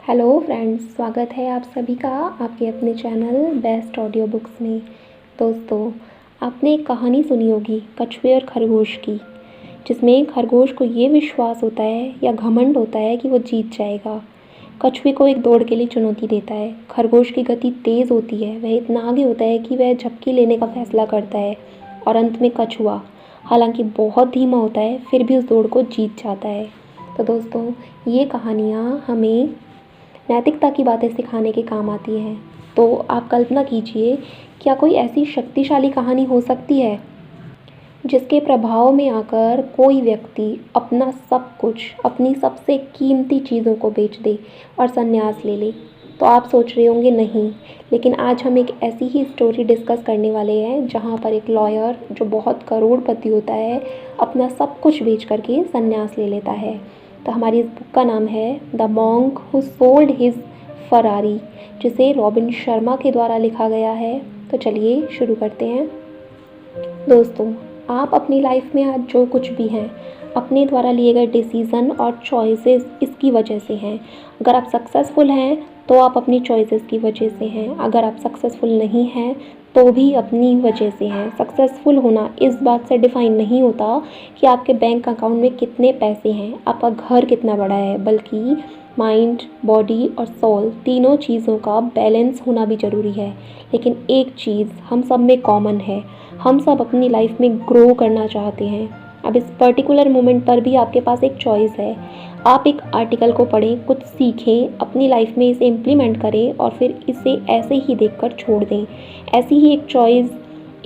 Hello friends, स्वागत है आप सभी का आपके अपने चैनल बेस्ट ऑडियो बुक्स में। दोस्तों, आपने एक कहानी सुनी होगी कछुए और खरगोश की, जिसमें खरगोश को ये विश्वास होता है या घमंड होता है कि वो जीत जाएगा। कछुए को एक दौड़ के लिए चुनौती देता है। खरगोश की गति तेज़ होती है, वह इतना आगे होता है कि वह झपकी लेने का फैसला करता है और अंत में कछुआ, हालांकि बहुत धीमा होता है, फिर भी उस दौड़ को जीत जाता है। तो दोस्तों, ये कहानियाँ हमें नैतिकता की बातें सिखाने के काम आती हैं। तो आप कल्पना कीजिए, क्या कोई ऐसी शक्तिशाली कहानी हो सकती है जिसके प्रभाव में आकर कोई व्यक्ति अपना सब कुछ, अपनी सबसे कीमती चीज़ों को बेच दे और संन्यास ले ले? तो आप सोच रहे होंगे नहीं, लेकिन आज हम एक ऐसी ही स्टोरी डिस्कस करने वाले हैं जहाँ पर एक लॉयर जो बहुत करोड़पति होता है अपना सब कुछ बेच करके संन्यास ले लेता है। तो हमारी इस बुक का नाम है the monk who sold his Ferrari, जिसे रॉबिन शर्मा के द्वारा लिखा गया है। तो चलिए शुरू करते हैं। दोस्तों, आप अपनी लाइफ में आज जो कुछ भी हैं, अपने द्वारा लिए गए डिसीज़न और चॉइसेस इसकी वजह से हैं। अगर आप सक्सेसफुल हैं तो आप अपनी चॉइसेस की वजह से हैं, अगर आप सक्सेसफुल नहीं हैं तो भी अपनी वजह से हैं। सक्सेसफुल होना इस बात से डिफ़ाइन नहीं होता कि आपके बैंक अकाउंट में कितने पैसे हैं, आपका घर कितना बड़ा है, बल्कि माइंड, बॉडी और सोल, तीनों चीज़ों का बैलेंस होना भी ज़रूरी है। लेकिन एक चीज़ हम सब में कॉमन है, हम सब अपनी लाइफ में ग्रो करना चाहते हैं। अब इस पर्टिकुलर मोमेंट पर भी आपके पास एक चॉइस है। आप एक आर्टिकल को पढ़ें, कुछ सीखें, अपनी लाइफ में इसे इम्प्लीमेंट करें और फिर इसे ऐसे ही देखकर छोड़ दें। ऐसी ही एक चॉइस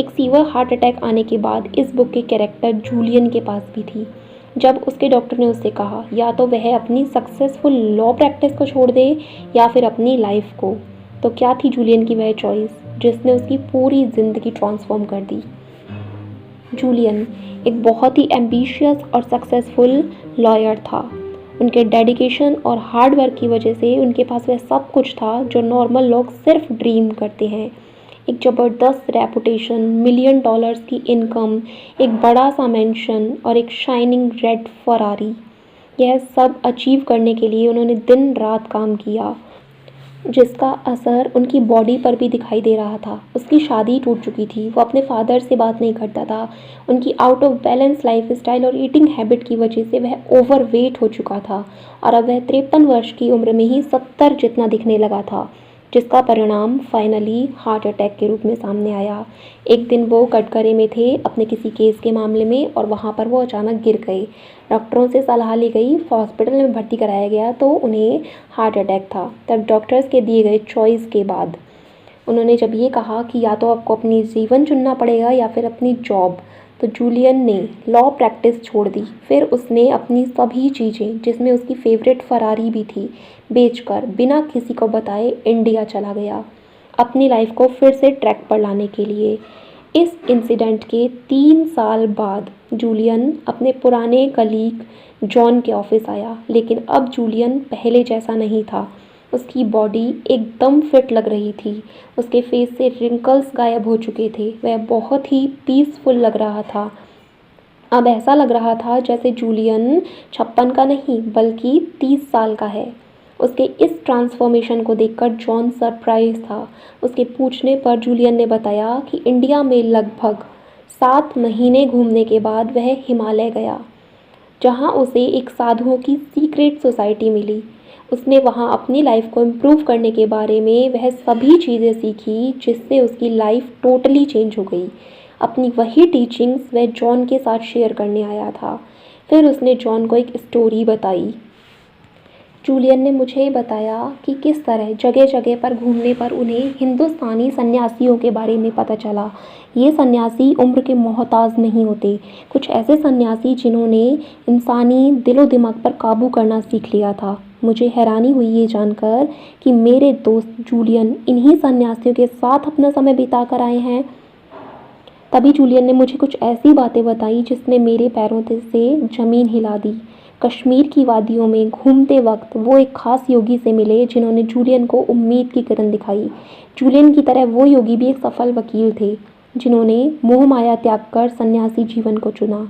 एक सीवियर हार्ट अटैक आने के बाद इस बुक के कैरेक्टर जूलियन के पास भी थी। जब उसके डॉक्टर ने उससे कहा या तो वह अपनी सक्सेसफुल लॉ प्रैक्टिस को छोड़ दे या फिर अपनी लाइफ को, तो क्या थी जूलियन की वह चॉइस जिसने उसकी पूरी ज़िंदगी ट्रांसफॉर्म कर दी? जूलियन एक बहुत ही एम्बिशियस और सक्सेसफुल लॉयर था। उनके डेडिकेशन और हार्ड वर्क की वजह से उनके पास वह सब कुछ था जो नॉर्मल लोग सिर्फ ड्रीम करते हैं। एक ज़बरदस्त रेपुटेशन, $1,000,000 की इनकम, एक बड़ा सा मेंशन और एक शाइनिंग रेड फरारी। यह सब अचीव करने के लिए उन्होंने दिन रात काम किया, जिसका असर उनकी बॉडी पर भी दिखाई दे रहा था। उसकी शादी टूट चुकी थी, वो अपने फादर से बात नहीं करता था। उनकी out of balance life style और ईटिंग हैबिट की वजह से वह ओवरवेट हो चुका था और अब वह 53 वर्ष की उम्र में ही 70 जितना दिखने लगा था, जिसका परिणाम फाइनली हार्ट अटैक के रूप में सामने आया। एक दिन वो कटघरे में थे अपने किसी केस के मामले में और वहाँ पर वो अचानक गिर गए। डॉक्टरों से सलाह ली गई, हॉस्पिटल में भर्ती कराया गया तो उन्हें हार्ट अटैक था। तब डॉक्टर्स के दिए गए चॉइस के बाद उन्होंने जब ये कहा कि या तो आपको अपनी जीवन चुनना पड़ेगा या फिर अपनी जॉब, तो जूलियन ने लॉ प्रैक्टिस छोड़ दी। फिर उसने अपनी सभी चीज़ें, जिसमें उसकी फेवरेट फरारी भी थी, बेचकर बिना किसी को बताए इंडिया चला गया, अपनी लाइफ को फिर से ट्रैक पर लाने के लिए। इस इंसिडेंट के 3 साल बाद जूलियन अपने पुराने कलीग जॉन के ऑफिस आया, लेकिन अब जूलियन पहले जैसा नहीं था। उसकी बॉडी एकदम फिट लग रही थी, उसके फेस से रिंकल्स गायब हो चुके थे, वह बहुत ही पीसफुल लग रहा था। अब ऐसा लग रहा था जैसे जूलियन 56 का नहीं बल्कि 30 साल का है। उसके इस ट्रांसफॉर्मेशन को देखकर जॉन सरप्राइज था। उसके पूछने पर जूलियन ने बताया कि इंडिया में लगभग 7 महीने घूमने के बाद वह हिमालय गया, जहां उसे एक साधुओं की सीक्रेट सोसाइटी मिली। उसने वहां अपनी लाइफ को इम्प्रूव करने के बारे में वह सभी चीज़ें सीखी, जिससे उसकी लाइफ टोटली चेंज हो गई। अपनी वही टीचिंग्स वह जॉन के साथ शेयर करने आया था। फिर उसने जॉन को एक स्टोरी बताई। जूलियन ने मुझे बताया कि किस तरह जगह जगह पर घूमने पर उन्हें हिंदुस्तानी सन्यासियों के बारे में पता चला। ये सन्यासी उम्र के मोहताज नहीं होते, कुछ ऐसे सन्यासी जिन्होंने इंसानी दिलो दिमाग पर काबू करना सीख लिया था। मुझे हैरानी हुई ये जानकर कि मेरे दोस्त जूलियन इन्हीं सन्यासियों के साथ अपना समय बिता कर आए हैं। तभी जूलियन ने मुझे कुछ ऐसी बातें बताई जिसने मेरे पैरों से ज़मीन हिला दी। कश्मीर की वादियों में घूमते वक्त वो एक खास योगी से मिले जिन्होंने जूलियन को उम्मीद की किरण दिखाई। जूलियन की तरह वो योगी भी एक सफल वकील थे, जिन्होंने मोह माया त्याग कर सन्यासी जीवन को चुना।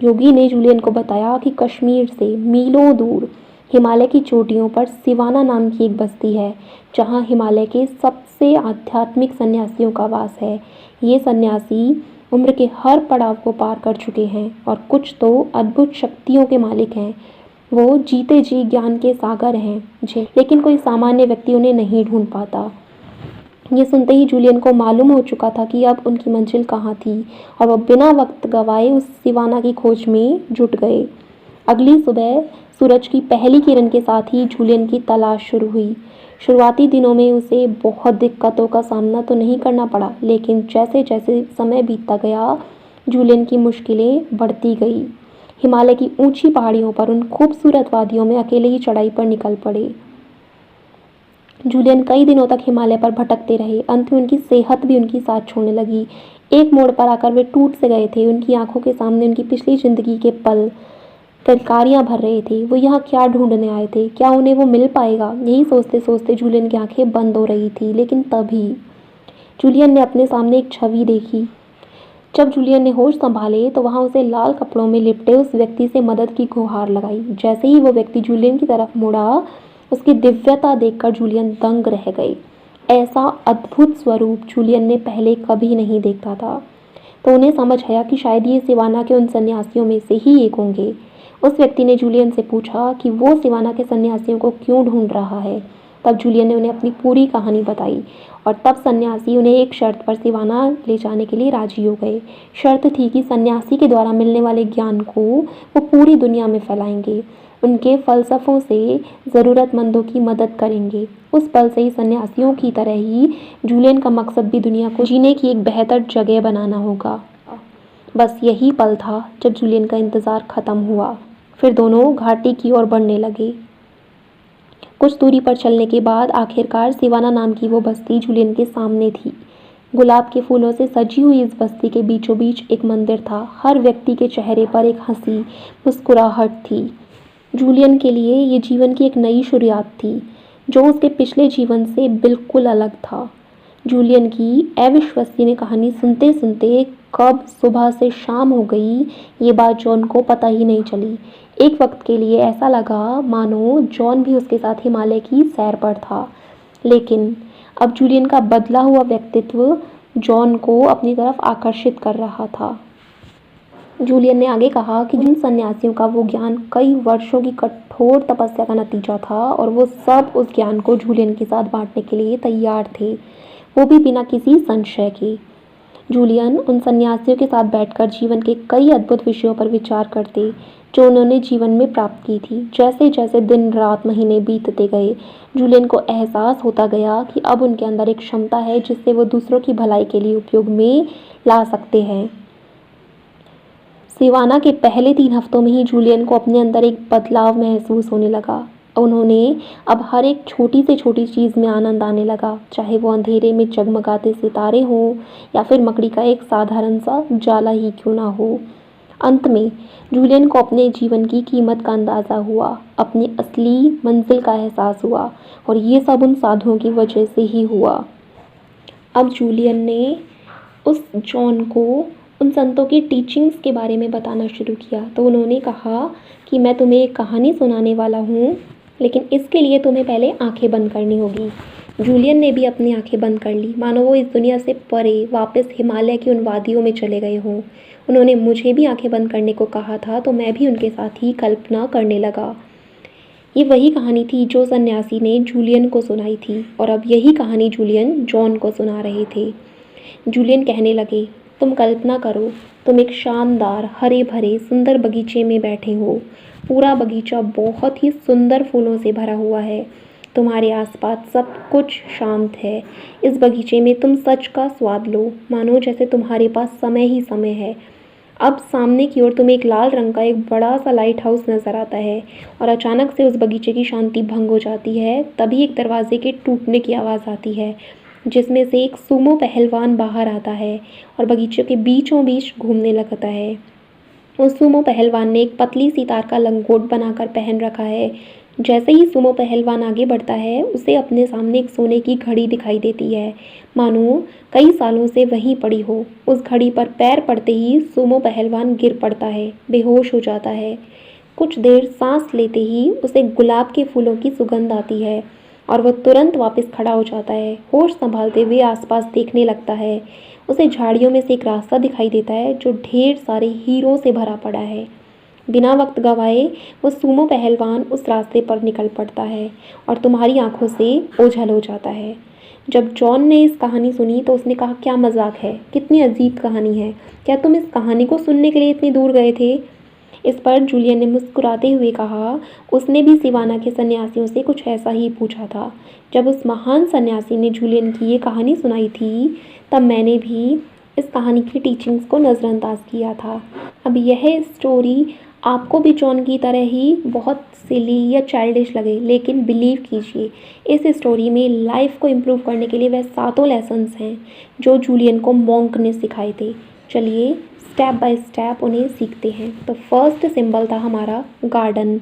योगी ने जूलियन को बताया कि कश्मीर से मीलों दूर हिमालय की चोटियों पर सिवाना नाम की एक बस्ती है, जहाँ हिमालय के सबसे आध्यात्मिक सन्यासियों का वास है। ये सन्यासी उम्र के हर पड़ाव को पार कर चुके हैं और कुछ तो अद्भुत शक्तियों के मालिक हैं। वो जीते जी ज्ञान के सागर हैं, लेकिन कोई सामान्य व्यक्ति उन्हें नहीं ढूंढ पाता। ये सुनते ही जूलियन को मालूम हो चुका था कि अब उनकी मंजिल कहाँ थी, और वह बिना वक्त गवाए उस सिवाना की खोज में जुट गए। अगली सुबह सूरज की पहली किरण के साथ ही जूलियन की तलाश शुरू हुई। शुरुआती दिनों में उसे बहुत दिक्कतों का सामना तो नहीं करना पड़ा, लेकिन जैसे जैसे समय बीतता गया, जूलियन की मुश्किलें बढ़ती गई। हिमालय की ऊंची पहाड़ियों पर उन खूबसूरत वादियों में अकेले ही चढ़ाई पर निकल पड़े। जूलियन कई दिनों तक हिमालय पर भटकते रहे। अंत में उनकी सेहत भी उनकी साथ छोड़ने लगी। एक मोड़ पर आकर वे टूट से गए थे। उनकी आंखों के सामने उनकी पिछली जिंदगी के पल किलकारियां भर रहे थे। वो यहाँ क्या ढूंढने आए थे? क्या उन्हें वो मिल पाएगा? यही सोचते सोचते जूलियन की आंखें बंद हो रही थी। लेकिन तभी जूलियन ने अपने सामने एक छवि देखी। जब जूलियन ने होश संभाले तो वहां उसे लाल कपड़ों में लिपटे उस व्यक्ति से मदद की गुहार लगाई। जैसे ही वो व्यक्ति जूलियन की तरफ मुड़ा, उसकी दिव्यता देखकर जूलियन दंग रह गए। ऐसा अद्भुत स्वरूप जूलियन ने पहले कभी नहीं देखा था। तो उन्हें समझ आया कि शायद ये सिवाना के उन सन्यासियों में से ही एक होंगे। उस व्यक्ति ने जूलियन से पूछा कि वो सिवाना के सन्यासियों को क्यों ढूंढ रहा है। तब जूलियन ने उन्हें अपनी पूरी कहानी बताई, और तब सन्यासी उन्हें एक शर्त पर सिवाना ले जाने के लिए राजी हो गए। शर्त थी कि सन्यासी के द्वारा मिलने वाले ज्ञान को वो पूरी दुनिया में फैलाएंगे, उनके फ़लसफ़ों से ज़रूरतमंदों की मदद करेंगे। उस पल से ही सन्यासियों की तरह ही जूलियन का मकसद भी दुनिया को जीने की एक बेहतर जगह बनाना होगा। बस यही पल था जब जूलियन का इंतज़ार ख़त्म हुआ। फिर दोनों घाटी की ओर बढ़ने लगे। कुछ दूरी पर चलने के बाद आखिरकार सिवाना नाम की वो बस्ती जूलियन के सामने थी। गुलाब के फूलों से सजी हुई इस बस्ती के बीचों बीच एक मंदिर था। हर व्यक्ति के चेहरे पर एक हंसी मुस्कुराहट थी। जूलियन के लिए ये जीवन की एक नई शुरुआत थी, जो उसके पिछले जीवन से बिल्कुल अलग था। जूलियन की अविश्वसनीय कहानी सुनते सुनते कब सुबह से शाम हो गई, ये बात जॉन को पता ही नहीं चली। एक वक्त के लिए ऐसा लगा मानो जॉन भी उसके साथ हिमालय की सैर पर था। लेकिन अब जूलियन का बदला हुआ व्यक्तित्व जॉन को अपनी तरफ आकर्षित कर रहा था। जूलियन ने आगे कहा कि जिन सन्यासियों का वो ज्ञान कई वर्षों की कठोर तपस्या का नतीजा था, और वो सब उस ज्ञान को जूलियन के साथ बांटने के लिए तैयार थे, वो भी बिना किसी संशय के। जूलियन उन सन्यासियों के साथ बैठकर जीवन के कई अद्भुत विषयों पर विचार करते, जो उन्होंने जीवन में प्राप्त की थी। जैसे जैसे दिन रात महीने बीतते गए, जूलियन को एहसास होता गया कि अब उनके अंदर एक क्षमता है जिससे वो दूसरों की भलाई के लिए उपयोग में ला सकते हैं। सिवाना के पहले 3 हफ्तों में ही जूलियन को अपने अंदर एक बदलाव महसूस होने लगा। उन्होंने अब हर एक छोटी से छोटी चीज़ में आनंद आने लगा, चाहे वो अंधेरे में जगमगाते सितारे हों या फिर मकड़ी का एक साधारण सा जाला ही क्यों ना हो। अंत में जूलियन को अपने जीवन की कीमत का अंदाज़ा हुआ, अपनी असली मंजिल का एहसास हुआ, और ये सब उन साधुओं की वजह से ही हुआ। अब जूलियन ने उस जॉन को उन संतों की टीचिंग्स के बारे में बताना शुरू किया। तो उन्होंने कहा कि मैं तुम्हें एक कहानी सुनाने वाला हूँ, लेकिन इसके लिए तुम्हें पहले आंखें बंद करनी होगी। जूलियन ने भी अपनी आंखें बंद कर ली, मानो वो इस दुनिया से परे वापस हिमालय की उन वादियों में चले गए हों। उन्होंने मुझे भी आंखें बंद करने को कहा था, तो मैं भी उनके साथ ही कल्पना करने लगा। ये वही कहानी थी जो सन्यासी ने जूलियन को सुनाई थी, और अब यही कहानी जूलियन जॉन को सुना रहे थे। जूलियन कहने लगे, तुम कल्पना करो, तुम एक शानदार हरे भरे सुंदर बगीचे में बैठे हो। पूरा बगीचा बहुत ही सुंदर फूलों से भरा हुआ है। तुम्हारे आसपास सब कुछ शांत है। इस बगीचे में तुम सच का स्वाद लो, मानो जैसे तुम्हारे पास समय ही समय है। अब सामने की ओर तुम्हें एक लाल रंग का एक बड़ा सा लाइट हाउस नजर आता है, और अचानक से उस बगीचे की शांति भंग हो जाती है। तभी एक दरवाजे के टूटने की आवाज़ आती है, जिसमें से एक सूमो पहलवान बाहर आता है और बगीचे के बीचों बीच घूमने लगता है। उस सूमो पहलवान ने एक पतली सी तार का लंगोट बनाकर पहन रखा है। जैसे ही सूमो पहलवान आगे बढ़ता है, उसे अपने सामने एक सोने की घड़ी दिखाई देती है, मानो कई सालों से वहीं पड़ी हो। उस घड़ी पर पैर पड़ते ही सूमो पहलवान गिर पड़ता है, बेहोश हो जाता है। कुछ देर सांस लेते ही उसे गुलाब के फूलों की सुगंध आती है और वह तुरंत वापस खड़ा हो जाता है। होश संभालते हुए आसपास देखने लगता है। उसे झाड़ियों में से एक रास्ता दिखाई देता है जो ढेर सारे हीरों से भरा पड़ा है। बिना वक्त गवाए वो सूमो पहलवान उस रास्ते पर निकल पड़ता है और तुम्हारी आंखों से ओझल हो जाता है। जब जॉन ने इस कहानी सुनी तो उसने कहा, क्या मजाक है, कितनी अजीब कहानी है, क्या तुम इस कहानी को सुनने के लिए इतनी दूर गए थे? इस पर जूलियन ने मुस्कुराते हुए कहा, उसने भी सिवाना के सन्यासियों से कुछ ऐसा ही पूछा था। जब उस महान सन्यासी ने जूलियन की ये कहानी सुनाई थी तब मैंने भी इस कहानी की टीचिंग्स को नज़रअंदाज किया था। अब यह स्टोरी आपको भी जॉन की तरह ही बहुत सिली या चाइल्डिश लगे, लेकिन बिलीव कीजिए इस स्टोरी में लाइफ को इम्प्रूव करने के लिए वह 7 लेसन्स हैं जो जूलियन को मॉन्क ने सिखाए थे। चलिए स्टेप बाय स्टेप उन्हें सीखते हैं। तो फर्स्ट सिंबल था हमारा गार्डन।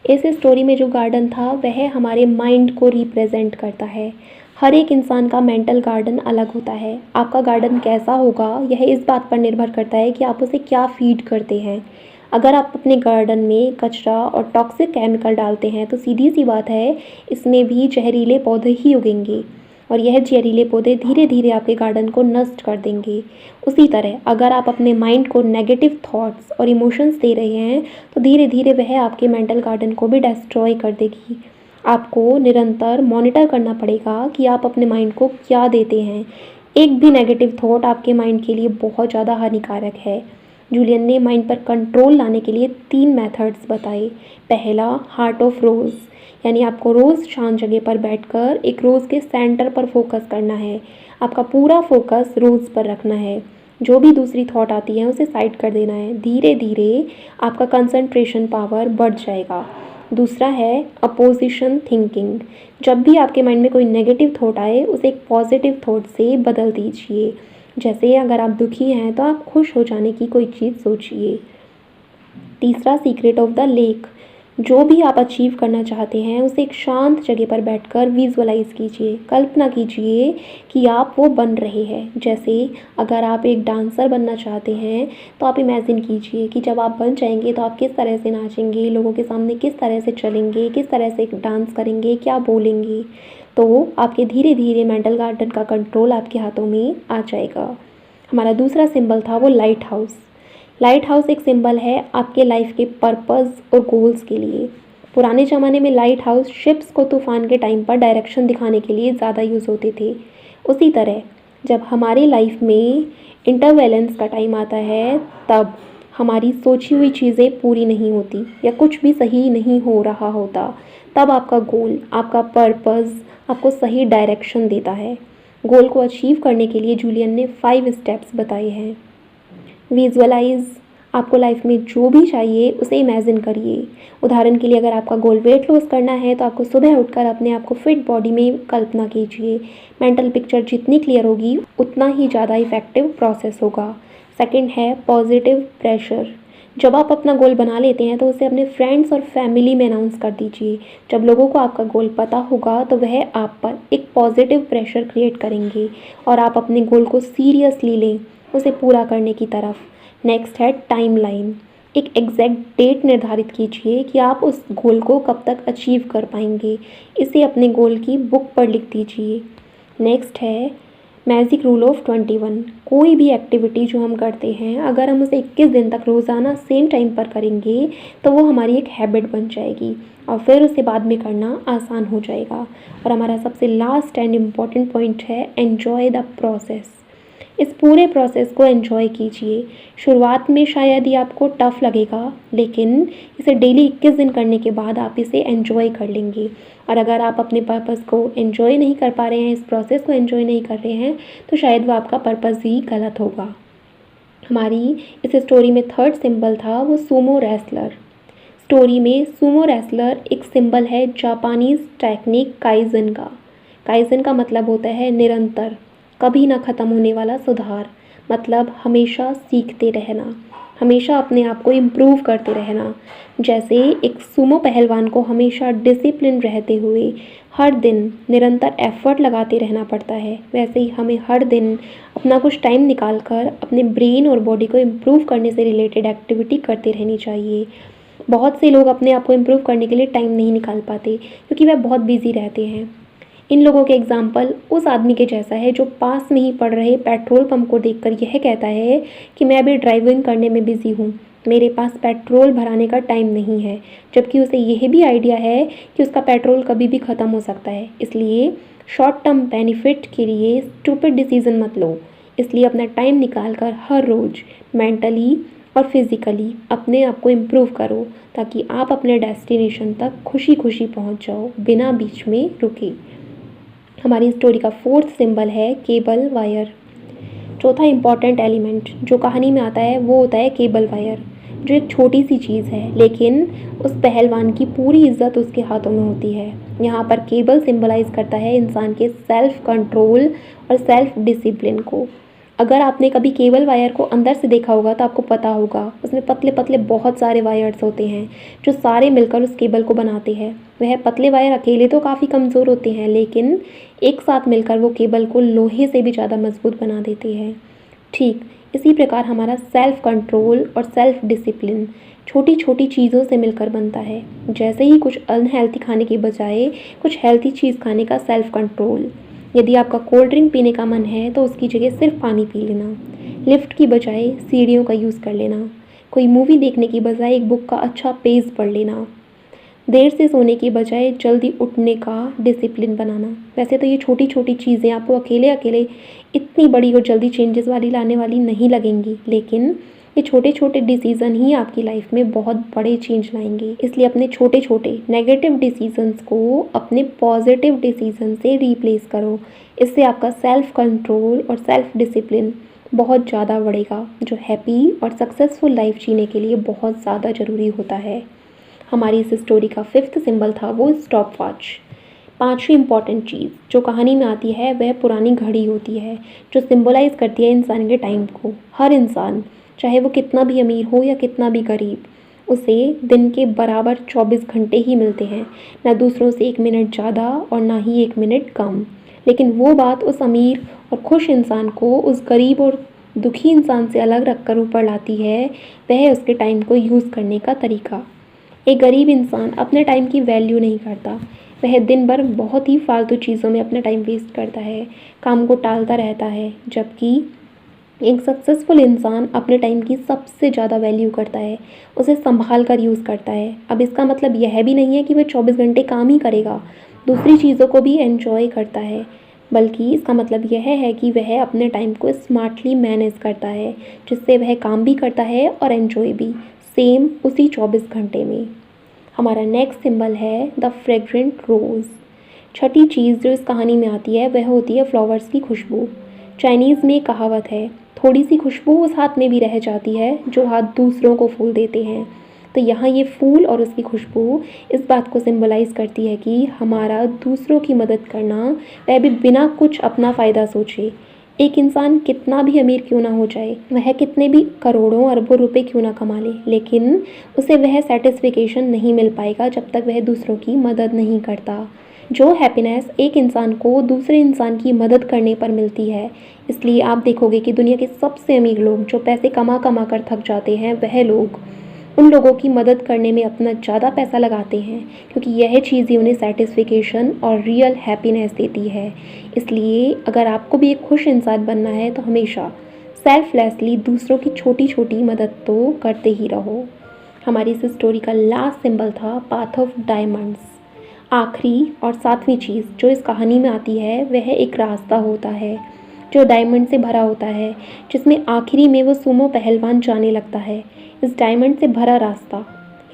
इस स्टोरी में जो गार्डन था वह हमारे माइंड को रिप्रेजेंट करता है। हर एक इंसान का मेंटल गार्डन अलग होता है। आपका गार्डन कैसा होगा यह इस बात पर निर्भर करता है कि आप उसे क्या फीड करते हैं। अगर आप अपने गार्डन में कचरा और टॉक्सिक केमिकल डालते हैं तो सीधी सी बात है इसमें भी जहरीले पौधे ही उगेंगे और यह जहरीले पौधे धीरे धीरे आपके गार्डन को नष्ट कर देंगे। उसी तरह अगर आप अपने माइंड को नेगेटिव थॉट्स और इमोशंस दे रहे हैं तो धीरे धीरे वह आपके मेंटल गार्डन को भी डिस्ट्रॉय कर देगी। आपको निरंतर मॉनिटर करना पड़ेगा कि आप अपने माइंड को क्या देते हैं। एक भी नेगेटिव थॉट आपके माइंड के लिए बहुत ज़्यादा हानिकारक है। जूलियन ने माइंड पर कंट्रोल लाने के लिए 3 मेथड्स बताए। पहला, हार्ट ऑफ रोज़, यानी आपको रोज़ शांत जगह पर बैठकर एक रोज़ के सेंटर पर फोकस करना है। आपका पूरा फोकस रोज़ पर रखना है। जो भी दूसरी थॉट आती है उसे साइड कर देना है। धीरे धीरे आपका कंसंट्रेशन पावर बढ़ जाएगा। दूसरा है अपोजिशन थिंकिंग। जब भी आपके माइंड में कोई नेगेटिव थॉट आए उसे एक पॉजिटिव थॉट से बदल दीजिए। जैसे अगर आप दुखी हैं तो आप खुश हो जाने की कोई चीज़ सोचिए। तीसरा, सीक्रेट ऑफ द लेक। जो भी आप अचीव करना चाहते हैं उसे एक शांत जगह पर बैठकर विजुअलाइज कीजिए। कल्पना कीजिए कि आप वो बन रहे हैं। जैसे अगर आप एक डांसर बनना चाहते हैं तो आप इमेजिन कीजिए कि जब आप बन जाएंगे तो आप किस तरह से नाचेंगे, लोगों के सामने किस तरह से चलेंगे, किस तरह से डांस करेंगे, क्या बोलेंगे। तो आपके धीरे धीरे मेंटल गार्डन का कंट्रोल आपके हाथों में आ जाएगा। हमारा दूसरा सिंबल था वो लाइट हाउस। लाइट हाउस एक सिंबल है आपके लाइफ के पर्पस और गोल्स के लिए। पुराने ज़माने में लाइट हाउस शिप्स को तूफान के टाइम पर डायरेक्शन दिखाने के लिए ज़्यादा यूज़ होते थे। उसी तरह जब हमारी लाइफ में इंटरवेलेंस का टाइम आता है तब हमारी सोची हुई चीज़ें पूरी नहीं होती या कुछ भी सही नहीं हो रहा होता, तब आपका गोल, आपका पर्पस आपको सही डायरेक्शन देता है। गोल को अचीव करने के लिए जूलियन ने 5 स्टेप्स बताए हैं। विजुअलाइज, आपको लाइफ में जो भी चाहिए उसे इमेजिन करिए। उदाहरण के लिए अगर आपका गोल वेट लॉस करना है तो आपको सुबह उठकर अपने आप को फिट बॉडी में कल्पना कीजिए। मेंटल पिक्चर जितनी क्लियर होगी उतना ही ज़्यादा इफेक्टिव प्रोसेस होगा। सेकंड है पॉजिटिव प्रेशर। जब आप अपना गोल बना लेते हैं तो उसे अपने फ्रेंड्स और फैमिली में अनाउंस कर दीजिए। जब लोगों को आपका गोल पता होगा तो वह आप पर एक पॉजिटिव प्रेशर क्रिएट करेंगे और आप अपने गोल को सीरियसली लें उसे पूरा करने की तरफ। नेक्स्ट है टाइमलाइन। एक एग्जैक्ट डेट निर्धारित कीजिए कि आप उस गोल को कब तक अचीव कर पाएंगे। इसे अपने गोल की बुक पर लिख दीजिए। नेक्स्ट है मैजिक रूल ऑफ 21। कोई भी एक्टिविटी जो हम करते हैं अगर हम उसे 21 दिन तक रोज़ाना सेम टाइम पर करेंगे तो वो हमारी एक हैबिट बन जाएगी और फिर उसे बाद में करना आसान हो जाएगा। और हमारा सबसे लास्ट एंड इम्पॉर्टेंट पॉइंट है एन्जॉय द प्रोसेस। इस पूरे प्रोसेस को एंजॉय कीजिए। शुरुआत में शायद ये आपको टफ़ लगेगा लेकिन इसे डेली 21 दिन करने के बाद आप इसे एंजॉय कर लेंगे। और अगर आप अपने पर्पस को एंजॉय नहीं कर पा रहे हैं, इस प्रोसेस को एंजॉय नहीं कर रहे हैं तो शायद वो आपका पर्पस ही गलत होगा। हमारी इस स्टोरी में थर्ड सिंबल था वो सूमो रेसलर। स्टोरी में सूमो रेसलर एक सिंबल है जापानीज़ टेक्निक काइजन का। काइजन का मतलब होता है निरंतर, कभी ना ख़त्म होने वाला सुधार, मतलब हमेशा सीखते रहना। हमेशा अपने आप को इम्प्रूव करते रहना। जैसे एक सुमो पहलवान को हमेशा डिसिप्लिन रहते हुए हर दिन निरंतर एफर्ट लगाते रहना पड़ता है, वैसे ही हमें हर दिन अपना कुछ टाइम निकाल कर अपने ब्रेन और बॉडी को इम्प्रूव करने से रिलेटेड एक्टिविटी करते रहनी चाहिए। बहुत से लोग अपने आप को इम्प्रूव करने के लिए टाइम नहीं निकाल पाते क्योंकि वह बहुत बिजी रहते हैं। इन लोगों के एग्जाम्पल उस आदमी के जैसा है जो पास में ही पड़ रहे पेट्रोल पंप को देखकर यह कहता है कि मैं अभी ड्राइविंग करने में बिजी हूँ, मेरे पास पेट्रोल भराने का टाइम नहीं है, जबकि उसे यह भी आइडिया है कि उसका पेट्रोल कभी भी ख़त्म हो सकता है। इसलिए शॉर्ट टर्म बेनिफिट के लिए स्टूपिड डिसीजन मत लो। इसलिए अपना टाइम निकाल कर हर रोज़ मेंटली और फिज़िकली अपने आप को इम्प्रूव करो ताकि आप अपने डेस्टिनेशन तक खुशी खुशी पहुंच जाओ बिना बीच में रुके। हमारी स्टोरी का फोर्थ सिंबल है केबल वायर। चौथा इम्पॉर्टेंट एलिमेंट जो कहानी में आता है वो होता है केबल वायर, जो एक छोटी सी चीज़ है लेकिन उस पहलवान की पूरी इज्जत उसके हाथों में होती है। यहाँ पर केबल सिंबलाइज करता है इंसान के सेल्फ कंट्रोल और सेल्फ डिसिप्लिन को। अगर आपने कभी केबल वायर को अंदर से देखा होगा तो आपको पता होगा उसमें पतले पतले बहुत सारे वायर्स होते हैं जो सारे मिलकर उस केबल को बनाते हैं। वह पतले वायर अकेले तो काफ़ी कमज़ोर होते हैं लेकिन एक साथ मिलकर वो केबल को लोहे से भी ज़्यादा मजबूत बना देते हैं। ठीक इसी प्रकार हमारा सेल्फ कंट्रोल और सेल्फ डिसिप्लिन छोटी छोटी चीज़ों से मिलकर बनता है। जैसे ही कुछ अनहेल्थी खाने की बजाय कुछ हेल्थी चीज़ खाने का सेल्फ कंट्रोल। यदि आपका कोल्ड ड्रिंक पीने का मन है तो उसकी जगह सिर्फ पानी पी लेना, लिफ्ट की बजाय सीढ़ियों का यूज़ कर लेना, कोई मूवी देखने की बजाय एक बुक का अच्छा पेज पढ़ लेना, देर से सोने की बजाय जल्दी उठने का डिसिप्लिन बनाना। वैसे तो ये छोटी छोटी चीज़ें आपको अकेले अकेले इतनी बड़ी और जल्दी चेंजेस वाली लाने वाली नहीं लगेंगी, लेकिन ये छोटे छोटे डिसीज़न ही आपकी लाइफ में बहुत बड़े चेंज लाएंगे। इसलिए अपने छोटे छोटे नेगेटिव डिसीजंस को अपने पॉजिटिव डिसीजन से रिप्लेस करो। इससे आपका सेल्फ कंट्रोल और सेल्फ डिसिप्लिन बहुत ज़्यादा बढ़ेगा, जो हैप्पी और सक्सेसफुल लाइफ जीने के लिए बहुत ज़्यादा ज़रूरी होता है। हमारी इस स्टोरी का फिफ्थ सिंबल था वो स्टॉप वॉच। पांचवी इंपॉर्टेंट चीज़ जो कहानी में आती है वह पुरानी घड़ी होती है जो सिंबलाइज करती है इंसान के टाइम को। हर इंसान चाहे वो कितना भी अमीर हो या कितना भी गरीब, उसे दिन के बराबर 24 घंटे ही मिलते हैं, ना दूसरों से 1 मिनट ज़्यादा और ना ही 1 मिनट कम। लेकिन वो बात उस अमीर और खुश इंसान को उस गरीब और दुखी इंसान से अलग रखकर ऊपर लाती है, वह है उसके टाइम को यूज़ करने का तरीका। एक गरीब इंसान अपने टाइम की वैल्यू नहीं करता, वह दिन भर बहुत ही फालतू चीज़ों में अपना टाइम वेस्ट करता है, काम को टालता रहता है, जबकि एक सक्सेसफुल इंसान अपने टाइम की सबसे ज़्यादा वैल्यू करता है, उसे संभाल कर यूज़ करता है। अब इसका मतलब यह भी नहीं है कि वह 24 घंटे काम ही करेगा, दूसरी चीज़ों को भी एंजॉय करता है, बल्कि इसका मतलब यह है कि वह अपने टाइम को स्मार्टली मैनेज करता है, जिससे वह काम भी करता है और एंजॉय भी सेम उसी 24 घंटे में। हमारा नेक्स्ट सिंबल है द फ्रेग्रेंट रोज़। छठी चीज़ जो इस कहानी में आती है वह होती है फ्लावर्स की खुशबू। चाइनीज़ में एक कहावत है, थोड़ी सी खुशबू उस हाथ में भी रह जाती है जो हाथ दूसरों को फूल देते हैं। तो यहाँ ये फूल और उसकी खुशबू इस बात को सिंबलाइज़ करती है कि हमारा दूसरों की मदद करना, वह भी बिना कुछ अपना फ़ायदा सोचे। एक इंसान कितना भी अमीर क्यों ना हो जाए, वह कितने भी करोड़ों अरबों रुपए क्यों ना कमा ले, लेकिन उसे वह सेटिस्फिकेशन नहीं मिल पाएगा जब तक वह दूसरों की मदद नहीं करता। जो हैप्पीनेस एक इंसान को दूसरे इंसान की मदद करने पर मिलती है, इसलिए आप देखोगे कि दुनिया के सबसे अमीर लोग जो पैसे कमा कमा कर थक जाते हैं, वह लोग उन लोगों की मदद करने में अपना ज़्यादा पैसा लगाते हैं, क्योंकि यह चीज़ ही उन्हें सेटिस्फिकेशन और रियल हैप्पीनेस देती है। इसलिए अगर आपको भी एक खुश इंसान बनना है तो हमेशा सेल्फलेसली दूसरों की छोटी छोटी मदद तो करते ही रहो। हमारी इस स्टोरी का लास्ट सिंबल था पाथ ऑफ डायमंड्स। आखिरी और सातवीं चीज़ जो इस कहानी में आती है वह एक रास्ता होता है जो डायमंड से भरा होता है, जिसमें आखिरी में वो सुमो पहलवान जाने लगता है। इस डायमंड से भरा रास्ता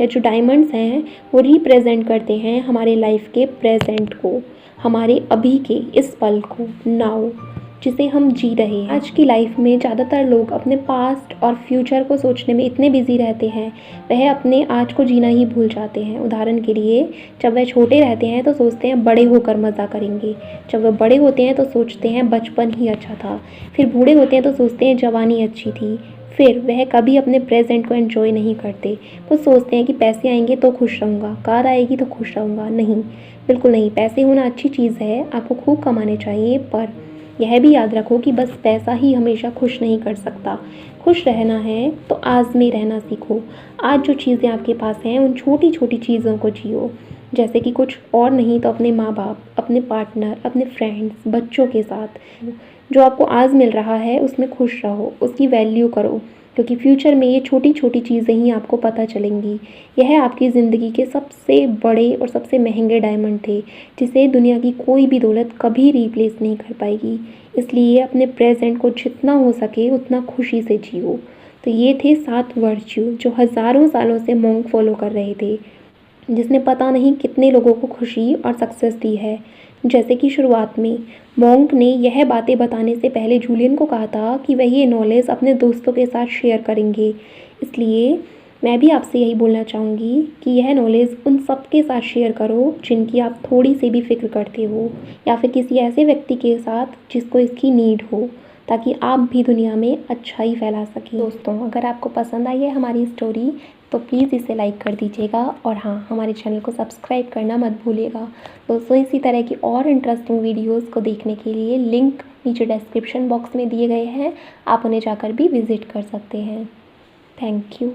या जो डायमंड्स हैं वो रिप्रेजेंट करते हैं हमारे लाइफ के प्रेजेंट को, हमारे अभी के इस पल को, नाउ जिसे हम जी रहे हैं। आज की लाइफ में ज़्यादातर लोग अपने पास्ट और फ्यूचर को सोचने में इतने बिजी रहते हैं, वह अपने आज को जीना ही भूल जाते हैं। उदाहरण के लिए, जब वह छोटे रहते हैं तो सोचते हैं बड़े होकर मज़ा करेंगे, जब वह बड़े होते हैं तो सोचते हैं बचपन ही अच्छा था, फिर बूढ़े होते हैं तो सोचते हैं जवानी अच्छी थी, फिर वह कभी अपने प्रेजेंट को एंजॉय नहीं करते। वो सोचते हैं कि पैसे आएंगे तो खुश रहूँगा, कार आएगी तो खुश रहूँगा। नहीं, बिल्कुल नहीं। पैसे होना अच्छी चीज़ है, आपको खूब कमाने चाहिए, पर यह भी याद रखो कि बस पैसा ही हमेशा खुश नहीं कर सकता। खुश रहना है तो आज में रहना सीखो। आज जो चीज़ें आपके पास हैं उन छोटी छोटी चीज़ों को जियो। जैसे कि कुछ और नहीं तो अपने माँ बाप, अपने पार्टनर, अपने फ्रेंड्स, बच्चों के साथ जो आपको आज मिल रहा है उसमें खुश रहो, उसकी वैल्यू करो, क्योंकि फ्यूचर में ये छोटी छोटी चीज़ें ही आपको पता चलेंगी। यह आपकी ज़िंदगी के सबसे बड़े और सबसे महंगे डायमंड थे, जिसे दुनिया की कोई भी दौलत कभी रिप्लेस नहीं कर पाएगी। इसलिए अपने प्रेजेंट को जितना हो सके उतना खुशी से जियो। तो ये थे 7 वर्च्यू जो हज़ारों सालों से मोंक फॉलो कर रहे थे, जिसने पता नहीं कितने लोगों को खुशी और सक्सेस दी है। जैसे कि शुरुआत में मोंक ने यह बातें बताने से पहले जूलियन को कहा था कि वह ये नॉलेज अपने दोस्तों के साथ शेयर करेंगे। इसलिए मैं भी आपसे यही बोलना चाहूँगी कि यह नॉलेज उन सब के साथ शेयर करो जिनकी आप थोड़ी सी भी फ़िक्र करते हो, या फिर किसी ऐसे व्यक्ति के साथ जिसको इसकी नीड हो, ताकि आप भी दुनिया में अच्छाई फैला सकें। दोस्तों, अगर आपको पसंद आई है हमारी स्टोरी तो प्लीज़ इसे लाइक कर दीजिएगा, और हाँ, हमारे चैनल को सब्सक्राइब करना मत भूलिएगा। दोस्तों, इसी तरह की और इंटरेस्टिंग वीडियोस को देखने के लिए लिंक नीचे डिस्क्रिप्शन बॉक्स में दिए गए हैं, आप उन्हें जाकर भी विज़िट कर सकते हैं। Thank you.